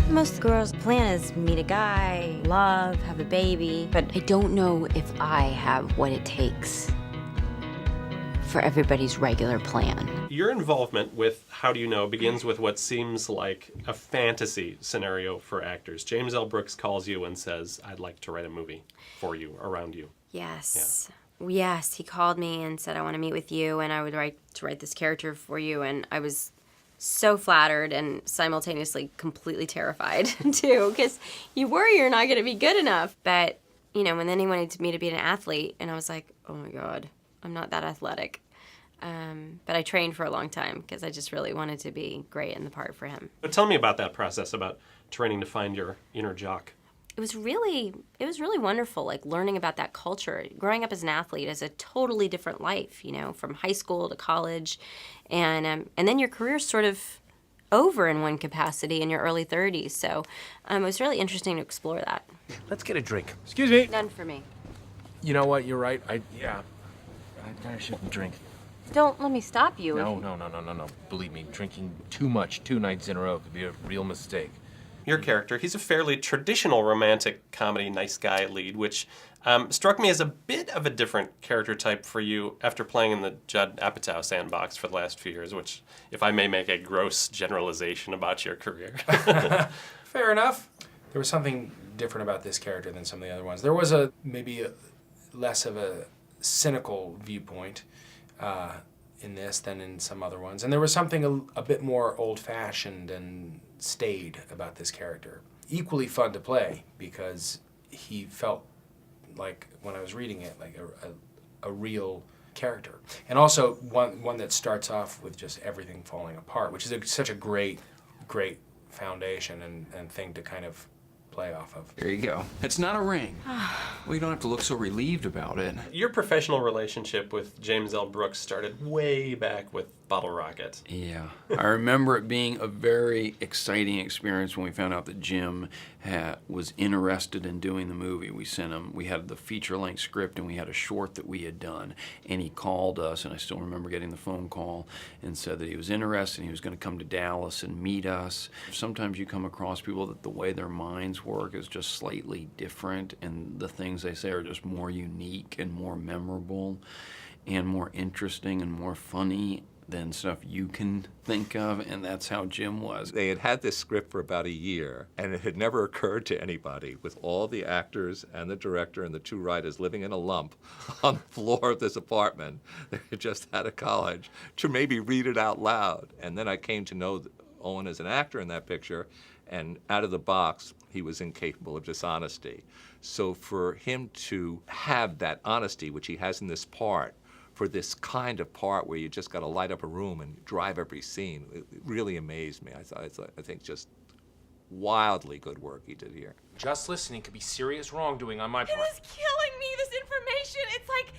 Most girls' plan is meet a guy, love, have a baby, but I don't know if I have what it takes for everybody's regular plan. Your involvement with How Do You Know begins with what seems like a fantasy scenario for actors. James L. Brooks calls you and says, I'd like to write a movie for you, around you. Yes. Yeah. Yes, he called me and said, I want to meet with you and I would write this character for you. And I was so flattered and simultaneously completely terrified, too, because you worry you're not going to be good enough. But, you know, and then he wanted me to be an athlete, and I was like, oh, my God, I'm not that athletic. But I trained for a long time because I just really wanted to be great in the part for him. But tell me about that process, about training to find your inner jock. It was really wonderful, like learning about that culture. Growing up as an athlete is a totally different life, you know, from high school to college. And then your career's sort of over in one capacity in your early 30s. So it was really interesting to explore that. Let's get a drink. Excuse me. None for me. You know what? You're right. I shouldn't drink. Don't let me stop you. No. Believe me, drinking too much 2 nights in a row could be a real mistake. Your character, he's a fairly traditional romantic comedy nice guy lead, which struck me as a bit of a different character type for you after playing in the Judd Apatow sandbox for the last few years, which, if I may make a gross generalization about your career. Fair enough. There was something different about this character than some of the other ones. There was maybe less of a cynical viewpoint in this than in some other ones. And there was something a bit more old-fashioned and staid about this character. Equally fun to play because he felt like, when I was reading it, like a real character. And also one that starts off with just everything falling apart, which is such a great foundation and thing to kind of play off of. There you go. It's not a ring. Well, you don't have to look so relieved about it. Your professional relationship with James L. Brooks started way back with Bottle Rocket. Yeah. I remember it being a very exciting experience when we found out that Jim was interested in doing the movie. We sent him, we had the feature-length script and we had a short that we had done. And he called us, and I still remember getting the phone call, and said that he was interested and he was going to come to Dallas and meet us. Sometimes you come across people that the way their minds work is just slightly different, and the things they say are just more unique and more memorable and more interesting and more funny than stuff you can think of, and that's how Jim was. They had had this script for about a year, and it had never occurred to anybody, with all the actors and the director and the 2 writers living in a lump on the floor of this apartment they had just out of college, to maybe read it out loud. And then I came to know Owen as an actor in that picture, and out of the box, he was incapable of dishonesty. So for him to have that honesty, which he has in this part, for this kind of part where you just got to light up a room and drive every scene, it really amazed me. I think just wildly good work he did here. Just listening could be serious wrongdoing on my part. It is killing me, this information. It's like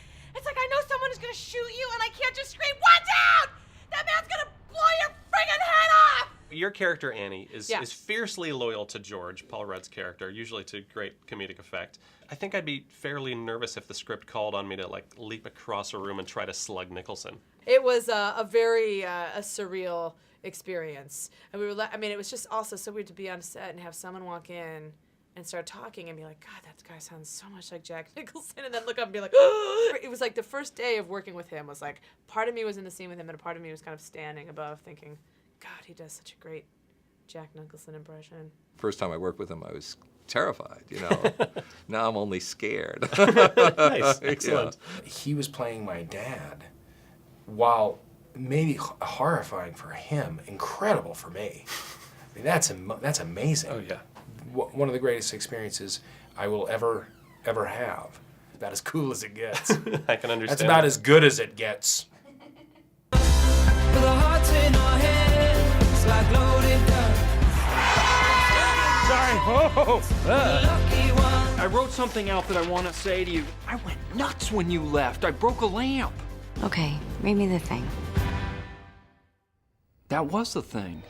I know someone is going to shoot you and I can't just scream, "Watch out! That man's going to blow your friggin' head off!" Your character, Annie, is fiercely loyal to George, Paul Rudd's character, usually to great comedic effect. I think I'd be fairly nervous if the script called on me to, like, leap across a room and try to slug Nicholson. It was a very surreal experience. And it was just also so weird to be on set and have someone walk in and start talking and be like, God, that guy sounds so much like Jack Nicholson, and then look up and be like, oh! It was like the first day of working with him was like, part of me was in the scene with him and a part of me was kind of standing above thinking, God, he does such a great Jack Nicholson impression. First time I worked with him, I was terrified, you know. Now I'm only scared. Nice, excellent. Yeah. He was playing my dad, while maybe horrifying for him, incredible for me. I mean, that's amazing. Oh, yeah. One of the greatest experiences I will ever have. About as cool as it gets. I can understand. That's about as good as it gets. I wrote something out that I want to say to you. I went nuts when you left. I broke a lamp. Okay, read me the thing. That was the thing.